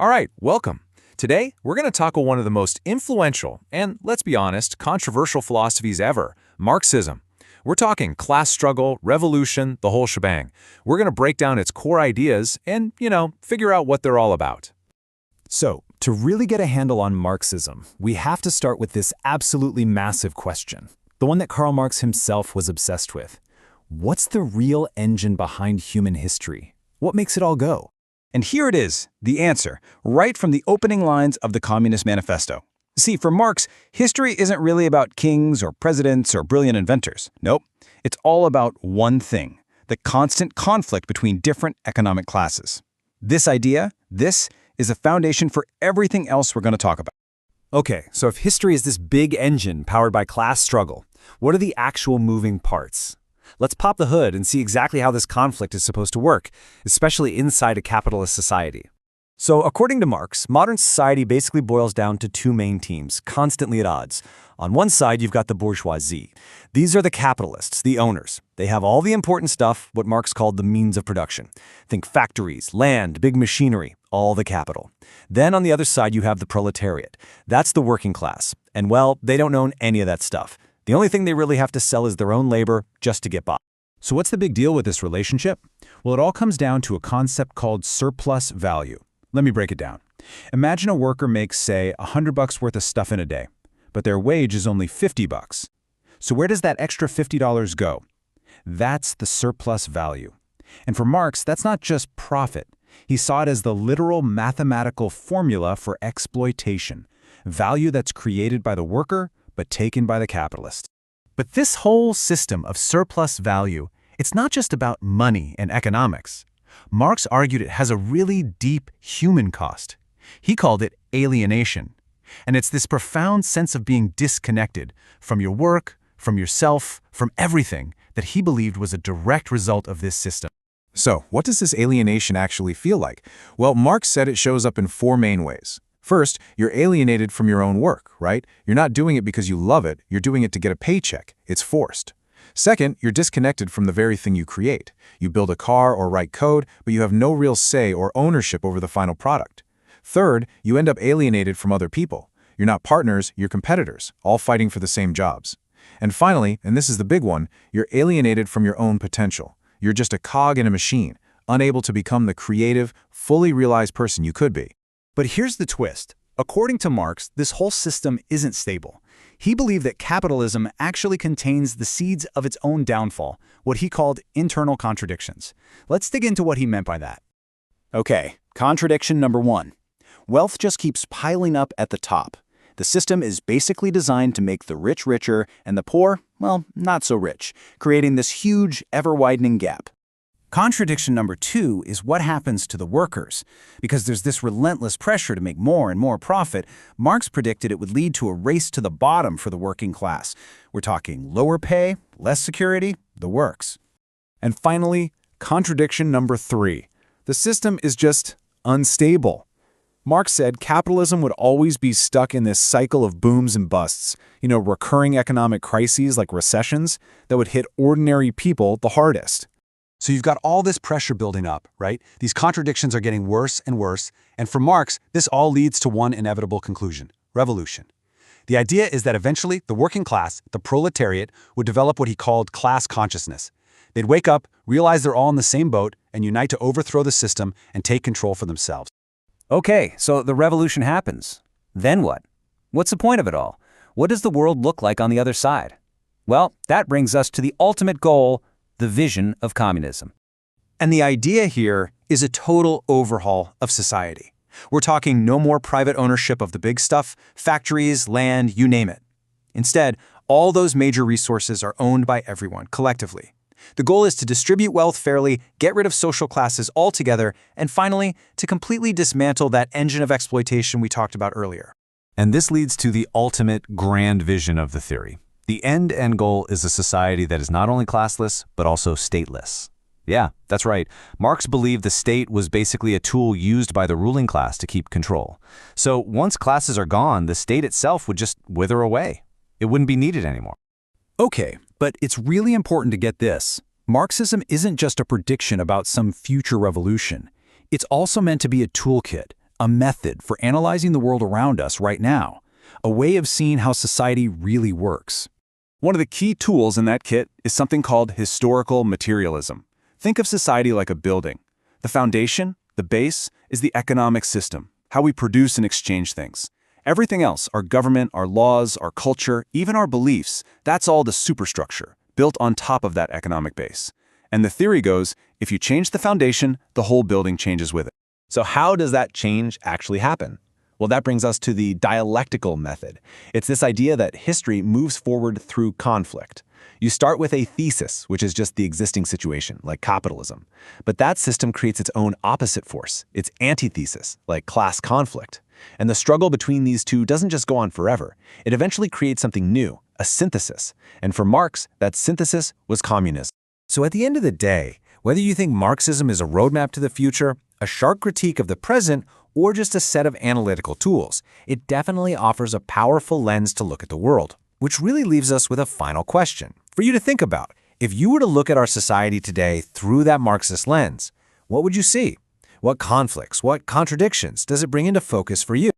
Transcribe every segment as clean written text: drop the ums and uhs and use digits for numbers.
All right, welcome. Today, we're going to tackle one of the most influential and, let's be honest, controversial philosophies ever, Marxism. We're talking class struggle, revolution, the whole shebang. We're going to break down its core ideas and, figure out what they're all about. So, to really get a handle on Marxism, we have to start with this absolutely massive question, the one that Karl Marx himself was obsessed with. What's the real engine behind human history? What makes it all go? And here it is, the answer, right from the opening lines of the Communist Manifesto. See, for Marx, history isn't really about kings or presidents or brilliant inventors. Nope, it's all about one thing, the constant conflict between different economic classes. This idea, this is a foundation for everything else we're going to talk about. Okay, so if history is this big engine powered by class struggle, what are the actual moving parts? Let's pop the hood and see exactly how this conflict is supposed to work, especially inside a capitalist society. So, according to Marx, modern society basically boils down to two main teams, constantly at odds. On one side, you've got the bourgeoisie. These are the capitalists, the owners. They have all the important stuff, what Marx called the means of production. Think factories, land, big machinery, all the capital. Then on the other side, you have the proletariat. That's the working class. And well, they don't own any of that stuff. The only thing they really have to sell is their own labor just to get by. So what's the big deal with this relationship? Well, it all comes down to a concept called surplus value. Let me break it down. Imagine a worker makes, say, $100 worth of stuff in a day, but their wage is only $50. So where does that extra $50 go? That's the surplus value. And for Marx, that's not just profit. He saw it as the literal mathematical formula for exploitation, value that's created by the worker but taken by the capitalist. But this whole system of surplus value, it's not just about money and economics. Marx argued it has a really deep human cost. He called it alienation. And it's this profound sense of being disconnected from your work, from yourself, from everything that he believed was a direct result of this system. So, what does this alienation actually feel like? Well, Marx said it shows up in four main ways. First, you're alienated from your own work, right? You're not doing it because you love it, you're doing it to get a paycheck. It's forced. Second, you're disconnected from the very thing you create. You build a car or write code, but you have no real say or ownership over the final product. Third, you end up alienated from other people. You're not partners, you're competitors, all fighting for the same jobs. And finally, and this is the big one, you're alienated from your own potential. You're just a cog in a machine, unable to become the creative, fully realized person you could be. But here's the twist. According to Marx, this whole system isn't stable. He believed that capitalism actually contains the seeds of its own downfall, what he called internal contradictions. Let's dig into what he meant by that. Okay, contradiction number one. Wealth just keeps piling up at the top. The system is basically designed to make the rich richer and the poor, well, not so rich, creating this huge, ever-widening gap. Contradiction number two is what happens to the workers. Because there's this relentless pressure to make more and more profit, Marx predicted it would lead to a race to the bottom for the working class. We're talking lower pay, less security, the works. And finally, contradiction number three. The system is just unstable. Marx said capitalism would always be stuck in this cycle of booms and busts, recurring economic crises like recessions that would hit ordinary people the hardest. So you've got all this pressure building up, right? These contradictions are getting worse and worse, and for Marx, this all leads to one inevitable conclusion: revolution. The idea is that eventually the working class, the proletariat, would develop what he called class consciousness. They'd wake up, realize they're all in the same boat, and unite to overthrow the system and take control for themselves. Okay, so the revolution happens. Then what? What's the point of it all? What does the world look like on the other side? Well, that brings us to the ultimate goal, the vision of communism. And the idea here is a total overhaul of society. We're talking no more private ownership of the big stuff, factories, land, you name it. Instead, all those major resources are owned by everyone, collectively. The goal is to distribute wealth fairly, get rid of social classes altogether, and finally, to completely dismantle that engine of exploitation we talked about earlier. And this leads to the ultimate grand vision of the theory. The end goal is a society that is not only classless, but also stateless. Yeah, that's right. Marx believed the state was basically a tool used by the ruling class to keep control. So once classes are gone, the state itself would just wither away. It wouldn't be needed anymore. Okay, but it's really important to get this. Marxism isn't just a prediction about some future revolution. It's also meant to be a toolkit, a method for analyzing the world around us right now, a way of seeing how society really works. One of the key tools in that kit is something called historical materialism. Think of society like a building. The foundation, the base, is the economic system, how we produce and exchange things. Everything else, our government, our laws, our culture, even our beliefs, that's all the superstructure, built on top of that economic base. And the theory goes, if you change the foundation, the whole building changes with it. So how does that change actually happen? Well, that brings us to the dialectical method. It's this idea that history moves forward through conflict. You start with a thesis, which is just the existing situation, like capitalism. But that system creates its own opposite force, its antithesis, like class conflict. And the struggle between these two doesn't just go on forever. It eventually creates something new, a synthesis. And for Marx, that synthesis was communism. So at the end of the day, whether you think Marxism is a roadmap to the future, a sharp critique of the present, or just a set of analytical tools, it definitely offers a powerful lens to look at the world. Which really leaves us with a final question for you to think about. If you were to look at our society today through that Marxist lens, what would you see? What conflicts, what contradictions does it bring into focus for you?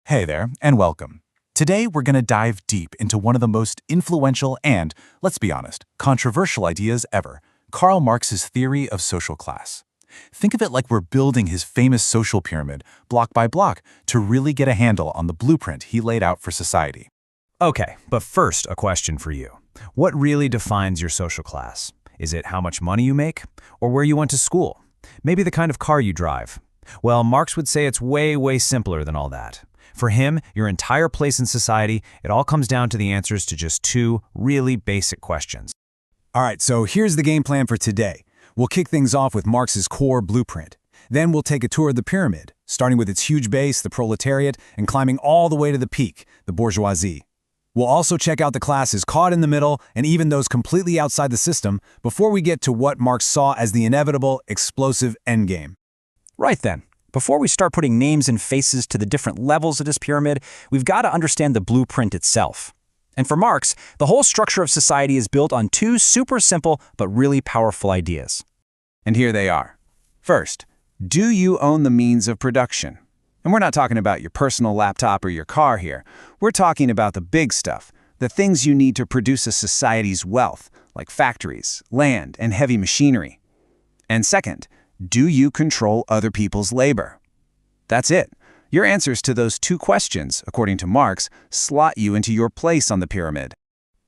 Hey there, and welcome. Today, we're going to dive deep into one of the most influential and, let's be honest, controversial ideas ever, Karl Marx's theory of social class. Think of it like we're building his famous social pyramid, block by block, to really get a handle on the blueprint he laid out for society. Okay, but first, a question for you. What really defines your social class? Is it how much money you make? Or where you went to school? Maybe the kind of car you drive? Well, Marx would say it's way, way simpler than all that. For him, your entire place in society, it all comes down to the answers to just two really basic questions. All right, so here's the game plan for today. We'll kick things off with Marx's core blueprint. Then we'll take a tour of the pyramid, starting with its huge base, the proletariat, and climbing all the way to the peak, the bourgeoisie. We'll also check out the classes caught in the middle and even those completely outside the system before we get to what Marx saw as the inevitable, explosive endgame. Right then. Before we start putting names and faces to the different levels of this pyramid, we've got to understand the blueprint itself. And for Marx, the whole structure of society is built on two super simple but really powerful ideas. And here they are. First, do you own the means of production? And we're not talking about your personal laptop or your car here. We're talking about the big stuff, the things you need to produce a society's wealth, like factories, land, and heavy machinery. And second, do you control other people's labor? That's it. Your answers to those two questions, according to Marx, slot you into your place on the pyramid.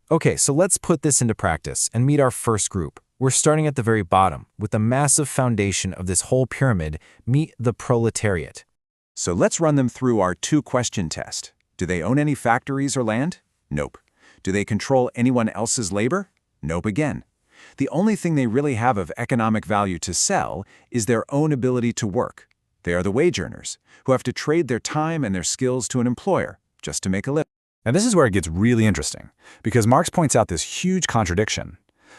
Okay, so let's put this into practice and meet our first group. We're starting at the very bottom, with the massive foundation of this whole pyramid, meet the proletariat. So let's run them through our two-question test. Do they own any factories or land? Nope. Do they control anyone else's labor? Nope again. The only thing they really have of economic value to sell is their own ability to work. They are the wage earners, who have to trade their time and their skills to an employer just to make a living. Now this is where it gets really interesting, because Marx points out this huge contradiction.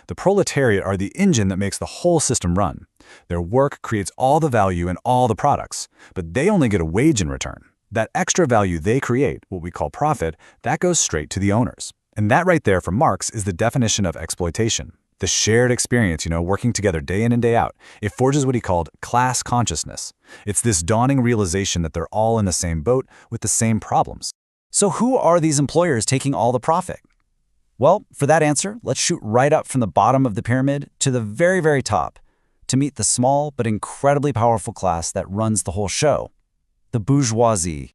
The proletariat are the engine that makes the whole system run. Their work creates all the value and all the products, but they only get a wage in return. That extra value they create, what we call profit, that goes straight to the owners. And that right there for Marx is the definition of exploitation. The shared experience, working together day in and day out. It forges what he called class consciousness. It's this dawning realization that they're all in the same boat with the same problems. So who are these employers taking all the profit? Well, for that answer, let's shoot right up from the bottom of the pyramid to the very, very top to meet the small but incredibly powerful class that runs the whole show, the bourgeoisie.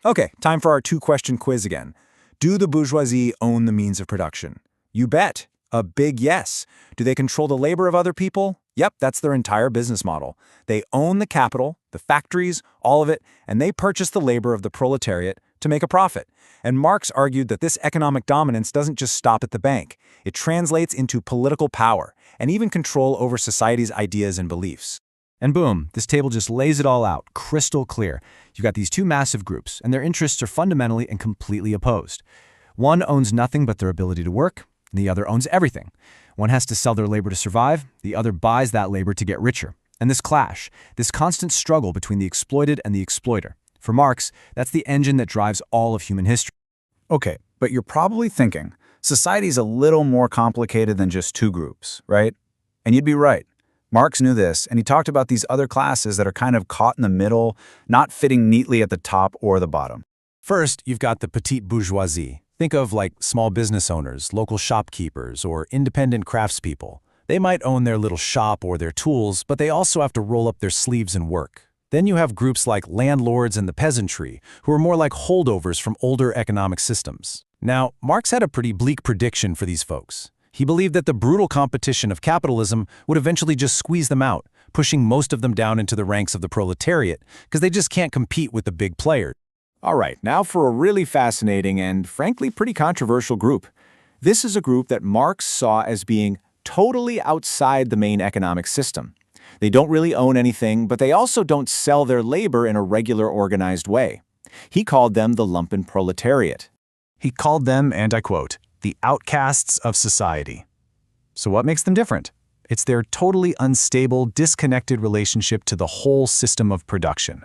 Okay, time for our two-question quiz again. Do the bourgeoisie own the means of production? You bet. A big yes. Do they control the labor of other people? Yep, that's their entire business model. They own the capital, the factories, all of it, and they purchase the labor of the proletariat to make a profit. And Marx argued that this economic dominance doesn't just stop at the bank. It translates into political power and even control over society's ideas and beliefs. And boom, this table just lays it all out, crystal clear. You've got these two massive groups, and their interests are fundamentally and completely opposed. One owns nothing but their ability to work, and the other owns everything. One has to sell their labor to survive, the other buys that labor to get richer. And this clash, this constant struggle between the exploited and the exploiter. For Marx, that's the engine that drives all of human history. Okay, but you're probably thinking, society's a little more complicated than just two groups, right? And you'd be right. Marx knew this, and he talked about these other classes that are kind of caught in the middle, not fitting neatly at the top or the bottom. First, you've got the petite bourgeoisie. Think of like small business owners, local shopkeepers, or independent craftspeople. They might own their little shop or their tools, but they also have to roll up their sleeves and work. Then you have groups like landlords and the peasantry, who are more like holdovers from older economic systems. Now, Marx had a pretty bleak prediction for these folks. He believed that the brutal competition of capitalism would eventually just squeeze them out, pushing most of them down into the ranks of the proletariat, because they just can't compete with the big players. All right, now for a really fascinating and frankly pretty controversial group. This is a group that Marx saw as being totally outside the main economic system. They don't really own anything, but they also don't sell their labor in a regular organized way. He called them the lumpen proletariat. He called them, and I quote, the outcasts of society. So what makes them different? It's their totally unstable, disconnected relationship to the whole system of production.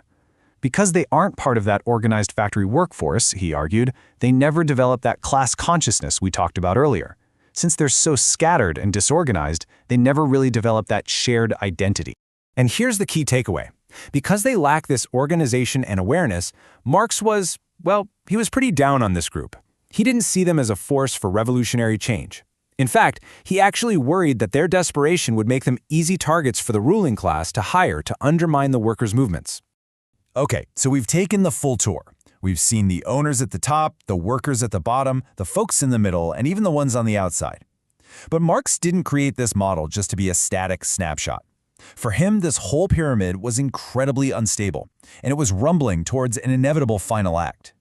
Because they aren't part of that organized factory workforce, he argued, they never develop that class consciousness we talked about earlier. Since they're so scattered and disorganized, they never really develop that shared identity. And here's the key takeaway. Because they lack this organization and awareness, Marx was, well, he was pretty down on this group. He didn't see them as a force for revolutionary change. In fact, he actually worried that their desperation would make them easy targets for the ruling class to hire to undermine the workers' movements. Okay, so we've taken the full tour. We've seen the owners at the top, the workers at the bottom, the folks in the middle, and even the ones on the outside. But Marx didn't create this model just to be a static snapshot. For him, this whole pyramid was incredibly unstable, and it was rumbling towards an inevitable final act.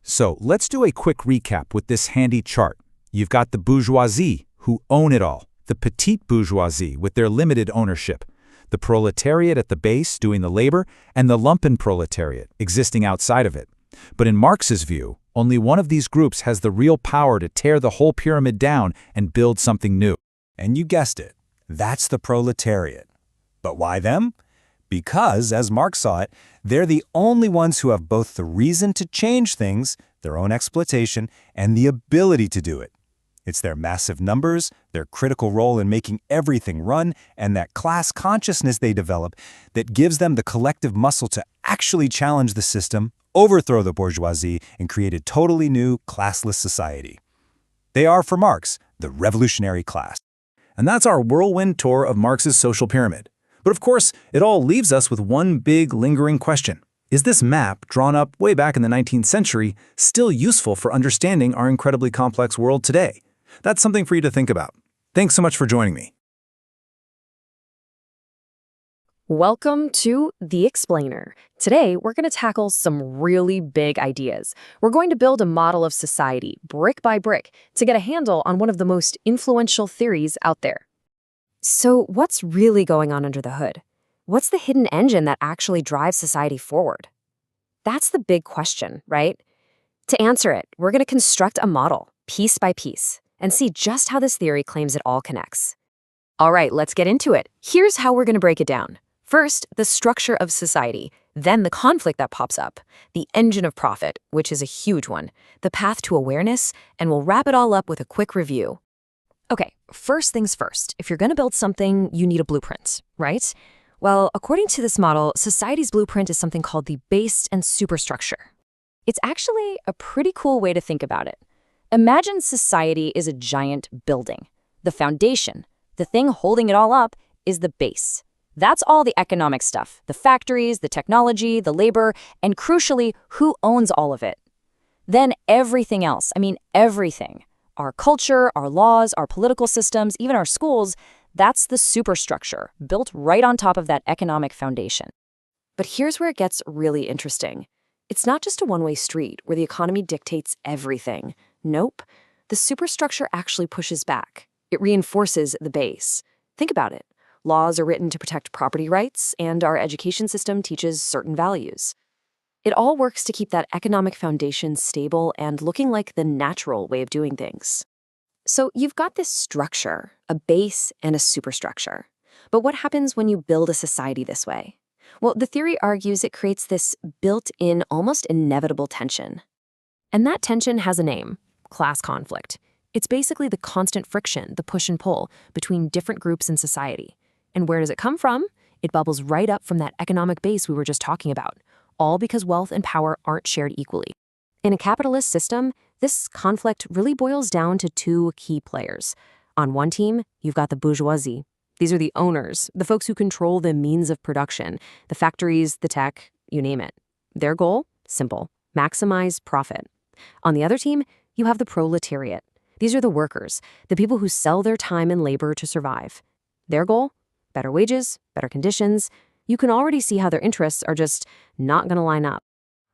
So let's do a quick recap with this handy chart. You've got the bourgeoisie, who own it all, the petite bourgeoisie with their limited ownership, the proletariat at the base doing the labor, and the lumpen proletariat existing outside of it. But in Marx's view, only one of these groups has the real power to tear the whole pyramid down and build something new. And you guessed it, that's the proletariat. But why them? Because, as Marx saw it, they're the only ones who have both the reason to change things, their own exploitation, and the ability to do it. It's their massive numbers, their critical role in making everything run, and that class consciousness they develop that gives them the collective muscle to actually challenge the system, overthrow the bourgeoisie, and create a totally new, classless society. They are, for Marx, the revolutionary class. And that's our whirlwind tour of Marx's social pyramid. But of course, it all leaves us with one big lingering question. Is this map, drawn up way back in the 19th century, still useful for understanding our incredibly complex world today? That's something for you to think about. Thanks so much for joining me. Welcome to The Explainer. Today, we're going to tackle some really big ideas. We're going to build a model of society, brick by brick, to get a handle on one of the most influential theories out there. So what's really going on under the hood? What's the hidden engine that actually drives society forward? That's the big question, right? To answer it, we're going to construct a model, piece by piece, and see just how this theory claims it all connects. All right, let's get into it. Here's how we're going to break it down. First, the structure of society, then the conflict that pops up, the engine of profit, which is a huge one, the path to awareness, and we'll wrap it all up with a quick review. Okay, first things first. If you're going to build something, you need a blueprint, right? Well, according to this model, society's blueprint is something called the base and superstructure. It's actually a pretty cool way to think about it. Imagine society is a giant building. The foundation, the thing holding it all up, is the base. That's all the economic stuff, the factories, the technology, the labor, and crucially, who owns all of it. Then everything else, everything, our culture, our laws, our political systems, even our schools, that's the superstructure, built right on top of that economic foundation. But here's where it gets really interesting. It's not just a one-way street where the economy dictates everything. Nope. The superstructure actually pushes back. It reinforces the base. Think about it. Laws are written to protect property rights, and our education system teaches certain values. It all works to keep that economic foundation stable and looking like the natural way of doing things. So you've got this structure, a base and a superstructure. But what happens when you build a society this way? Well, the theory argues it creates this built-in, almost inevitable tension. And that tension has a name: class conflict. It's basically the constant friction, the push and pull, between different groups in society. And where does it come from? It bubbles right up from that economic base we were just talking about, all because wealth and power aren't shared equally. In a capitalist system, this conflict really boils down to two key players. On one team, you've got the bourgeoisie. These are the owners, the folks who control the means of production, the factories, the tech, you name it. Their goal? Simple. Maximize profit. On the other team, you have the proletariat. These are the workers, the people who sell their time and labor to survive. Their goal? Better wages, better conditions. You can already see how their interests are just not going to line up.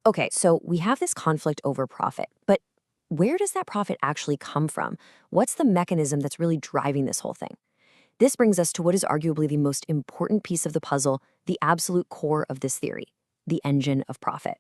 Okay, so we have this conflict over profit, but where does that profit actually come from? What's the mechanism that's really driving this whole thing? This brings us to what is arguably the most important piece of the puzzle, the absolute core of this theory, the engine of profit.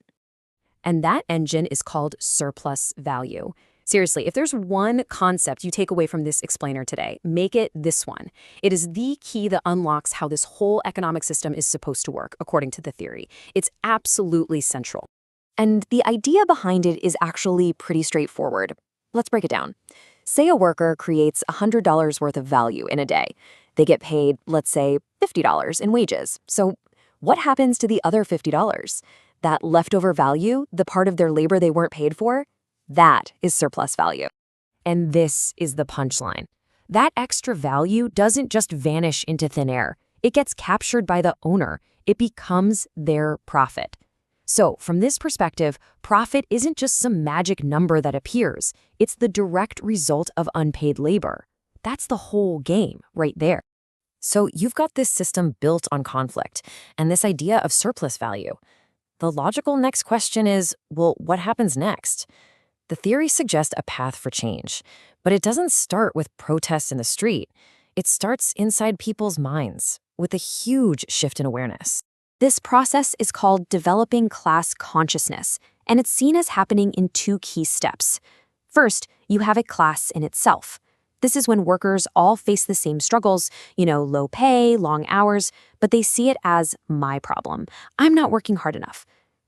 And that engine is called surplus value. Seriously, if there's one concept you take away from this explainer today, make it this one. It is the key that unlocks how this whole economic system is supposed to work, according to the theory. It's absolutely central. And the idea behind it is actually pretty straightforward. Let's break it down. Say a worker creates $100 worth of value in a day. They get paid, let's say, $50 in wages. So what happens to the other $50? That leftover value, the part of their labor they weren't paid for, that is surplus value. And this is the punchline. That extra value doesn't just vanish into thin air. It gets captured by the owner. It becomes their profit. So, from this perspective, profit isn't just some magic number that appears. It's the direct result of unpaid labor. That's the whole game right there. So, you've got this system built on conflict and this idea of surplus value. The logical next question is, well, what happens next? The theory suggests a path for change, but it doesn't start with protests in the street. It starts inside people's minds with a huge shift in awareness. This process is called developing class consciousness, and it's seen as happening in two key steps. First, you have a class in itself. This is when workers all face the same struggles, low pay, long hours, but they see it as my problem. I'm not working hard enough.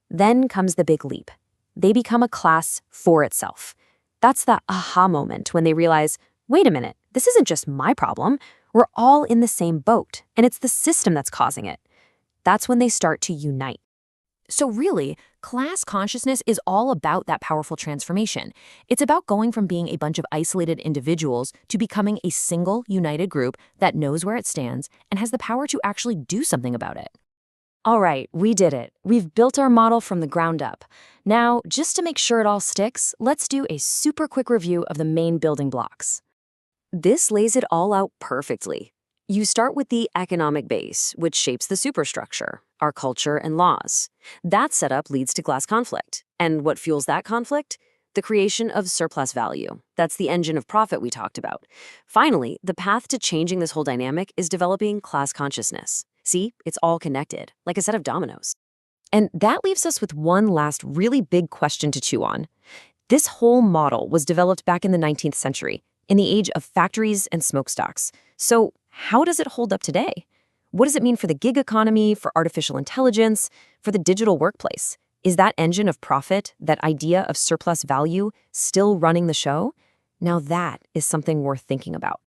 Then comes the big leap. They become a class for itself. That's the aha moment when they realize, wait a minute, this isn't just my problem. We're all in the same boat, and it's the system that's causing it. That's when they start to unite. So really, class consciousness is all about that powerful transformation. It's about going from being a bunch of isolated individuals to becoming a single, united group that knows where it stands and has the power to actually do something about it. All right, we did it. We've built our model from the ground up. Now, just to make sure it all sticks, let's do a super quick review of the main building blocks. This lays it all out perfectly. You start with the economic base, which shapes the superstructure, our culture and laws. That setup leads to class conflict. And what fuels that conflict? The creation of surplus value. That's the engine of profit we talked about. Finally, the path to changing this whole dynamic is developing class consciousness. See, it's all connected, like a set of dominoes. And that leaves us with one last really big question to chew on. This whole model was developed back in the 19th century, in the age of factories and smokestacks. So how does it hold up today? What does it mean for the gig economy, for artificial intelligence, for the digital workplace? Is that engine of profit, that idea of surplus value, still running the show? Now that is something worth thinking about.